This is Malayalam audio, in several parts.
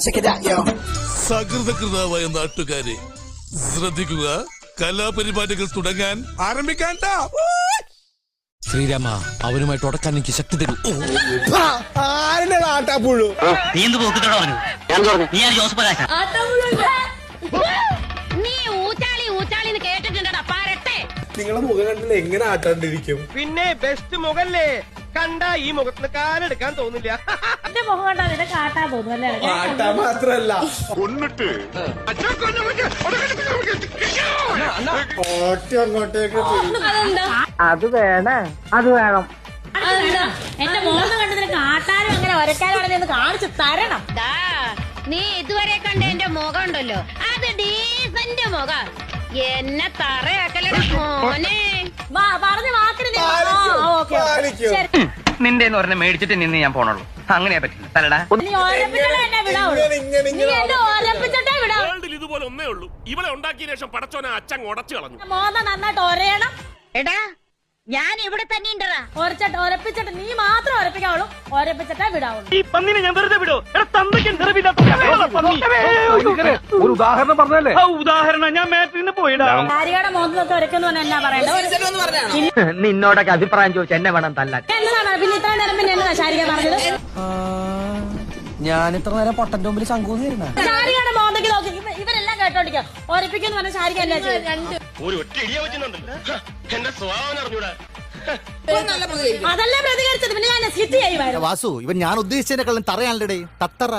Check it out, yo. സകൃതകൃതാവായ നാട്ടുകാരെ ശ്രദ്ധിക്കുക, കലാപരിപാടികൾ തുടങ്ങാൻ ആരംഭിക്കാൻ. ശ്രീരാമ, അവനുമായിട്ട് ഉടക്കാൻ എനിക്ക് ശക്തി തരൂ. ആരുടെ ആട്ടാപ്പുഴു? നീ എന്ത് പോക്കിട്ടോട് പറഞ്ഞു? നീ ആണ് ജോസഫ് പ്രകാശ്. നീ ഊച്ചാളി കേട്ടിട്ടുണ്ടടാ പാരട്ടെ. നിങ്ങളെ മുഖം കണ്ടില്ല എങ്ങനെ ആട്ടാണ്ടിരിക്കും? പിന്നെ ബെസ്റ്റ് മുഖല്ലേ, കണ്ട ഈ മുഖത്തിന് കാലെടുക്കാൻ തോന്നില്ല. എന്റെ മുഖം കണ്ടാ നിനക്ക് ആട്ടാൻ തോന്നും അല്ലേ? ആട്ടാ മാത്രല്ല അങ്ങോട്ടേക്ക് അത് വേണം, അത് വേണം. എന്റെ മുഖം കണ്ട് നിനക്ക് ആട്ടാനും അങ്ങനെ ഒരക്കാനും ഒന്ന് കാണിച്ചു തരണം. നീ ഇതുവരെ കണ്ട എന്റെ മുഖം ഉണ്ടല്ലോ, അത് ഡീസന്റ് മുഖം. എന്നെ തറയാക്കലടാ മോനെ. പറഞ്ഞ വാക്കിന് നിന്റെ എന്ന് പറഞ്ഞ മേടിച്ചിട്ട് നിന്ന് ഞാൻ പോണുള്ളൂ. അങ്ങനെയാ പറ്റില്ല തലടാ. ഇതുപോലെ ഒന്നേ ഉള്ളൂ, ഇവളെ ഉണ്ടാക്കിയ ശേഷം പടച്ചോനെ അച്ഛൻ ഉടച്ചു കളഞ്ഞു. മോനെ നന്നായിട്ട് ഒരയണം. എടാ ഞാൻ ഇവിടെ തന്നെ ഉണ്ടടാ. ഒരപ്പിച്ചിട്ട് നീ മാത്രം ഒരപ്പിക്കാവുള്ളൂ, ഒരപ്പിച്ചിട്ടേ വിടാവുള്ളൂ. ഈ പന്നിനെ ഞാൻ വെറുതെ വിടോ? ഒരു ഉദാഹരണം പറഞ്ഞല്ലേ? ഉദാഹരണം ഞാൻ മാറ്റിന് പോയിടാ. ഭാര്യയുടെ മുഖത്തൊക്കെ ഒരക്കെന്ന് പറഞ്ഞാൽ എന്നാ പറയണ്ടത്? നിന്നോടൊക്കെ അഭിപ്രായം ചോദിച്ചു എന്നെ വേണം തല്ലാൻ. എന്നതാണ് പിന്നെ ഇത്ര നേരം പിന്നെ എന്നതാ ശാരിക പറഞ്ഞത്? ഞാൻ ഇത്ര നേരം പൊട്ടന്റെ മുമ്പിൽ ശങ്കൂന്നിരുന്ന ശാരികയുടെ മുഖത്തേക്ക് നോക്കി ഇവരെല്ലാം കേട്ടോണ്ടിരിക്കാം. ഒരപ്പിക്കെന്ന് പറഞ്ഞ ശാരിക എന്നാ ചെയ്യും? ഒരു ഒറ്റ ഇടിയ വെച്ചിട്ടുണ്ടല്ലോ, എന്റെ സ്വഭാവം അറിഞ്ഞൂടാ. അതല്ല പ്രതികരിച്ചത്, പിന്നെ ഞാൻ സ്കിറ്റ് ചെയ്യുമായിരുന്നു. വാസു, ഇവൻ ഞാൻ ഉദ്ദേശിച്ചതിനെക്കാളും തറയാണല്ലേ തത്തറ.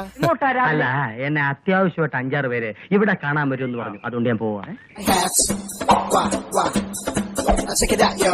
അല്ല, എന്നെ അത്യാവശ്യമായിട്ട് 5-6 പേര് ഇവിടെ കാണാൻ വരുമെന്ന് പറഞ്ഞു, അതുകൊണ്ട് ഞാൻ പോവാ. Check it out, yo.